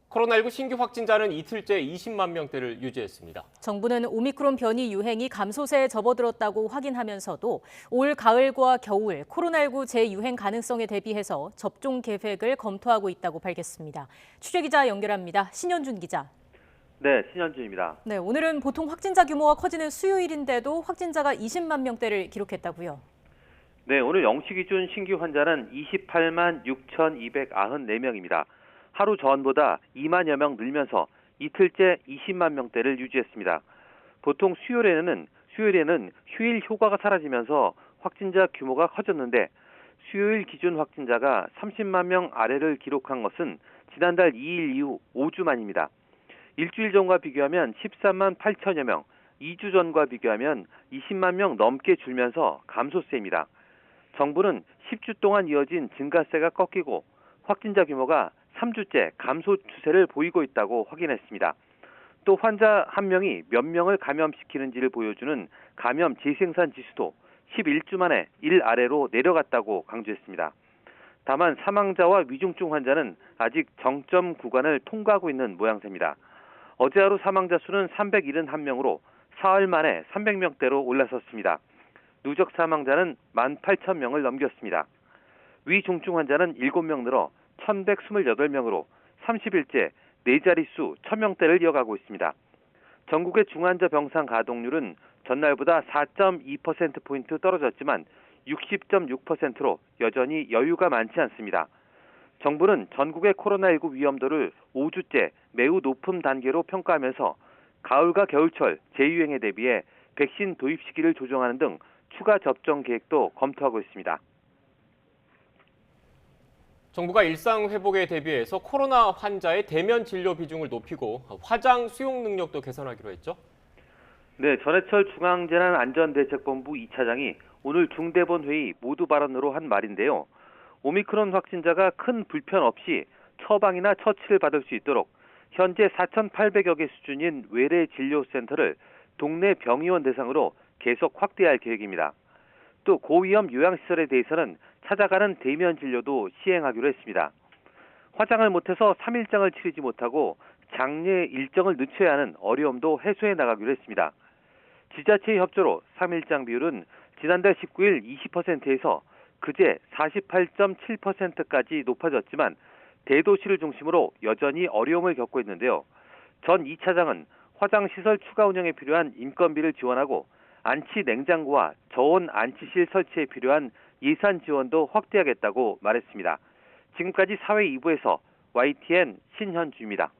코로나19 신규 확진자는 이틀째 20만 명대를 유지했습니다. 정부는 오미크론 변이 유행이 감소세에 접어들었다고 확인하면서도 올 가을과 겨울 코로나19 재유행 가능성에 대비해서 접종 계획을 검토하고 있다고 밝혔습니다. 취재기자 연결합니다. 신현준 기자. 네, 신현준입니다. 네, 오늘은 보통 확진자 규모가 커지는 수요일인데도 확진자가 20만 명대를 기록했다고요. 네, 오늘 0시 기준 신규 환자는 28만 6,294명입니다. 하루 전보다 2만여 명 늘면서 이틀째 20만 명대를 유지했습니다. 보통 수요일에는 휴일 효과가 사라지면서 확진자 규모가 커졌는데 수요일 기준 확진자가 30만 명 아래를 기록한 것은 지난달 2일 이후 5주 만입니다. 일주일 전과 비교하면 13만 8천여 명, 2주 전과 비교하면 20만 명 넘게 줄면서 감소세입니다. 정부는 10주 동안 이어진 증가세가 꺾이고 확진자 규모가 3주째 감소 추세를 보이고 있다고 확인했습니다. 또 환자 한 명이 몇 명을 감염시키는지를 보여주는 감염 재생산 지수도 11주 만에 1 아래로 내려갔다고 강조했습니다. 다만 사망자와 위중증 환자는 아직 정점 구간을 통과하고 있는 모양새입니다. 어제 하루 사망자 수는 371명으로 사흘 만에 300명대로 올라섰습니다. 누적 사망자는 18,000명을 넘겼습니다. 위중증 환자는 7명 늘어 1,128명으로 30일째 4자릿수 1,000명대를 이어가고 있습니다. 전국의 중환자 병상 가동률은 전날보다 4.2%포인트 떨어졌지만 60.6%로 여전히 여유가 많지 않습니다. 정부는 전국의 코로나19 위험도를 5주째 매우 높은 단계로 평가하면서 가을과 겨울철 재유행에 대비해 백신 도입 시기를 조정하는 등 추가 접종 계획도 검토하고 있습니다. 정부가 일상 회복에 대비해서 코로나 환자의 대면 진료 비중을 높이고 화장 수용 능력도 개선하기로 했죠. 네, 전해철 중앙재난안전대책본부 2차장이 오늘 중대본 회의 모두 발언으로 한 말인데요. 오미크론 확진자가 큰 불편 없이 처방이나 처치를 받을 수 있도록 현재 4,800여 개 수준인 외래 진료센터를 동네 병의원 대상으로 계속 확대할 계획입니다. 또 고위험 요양시설에 대해서는 찾아가는 대면 진료도 시행하기로 했습니다. 화장을 못해서 3일장을 치르지 못하고 장례 일정을 늦춰야 하는 어려움도 해소해 나가기로 했습니다. 지자체의 협조로 3일장 비율은 지난달 19일 20%에서 그제 48.7%까지 높아졌지만 대도시를 중심으로 여전히 어려움을 겪고 있는데요. 전 2차장은 화장시설 추가 운영에 필요한 인건비를 지원하고 안치 냉장고와 저온 안치실 설치에 필요한 예산 지원도 확대하겠다고 말했습니다. 지금까지 사회 2부에서 YTN 신현주입니다.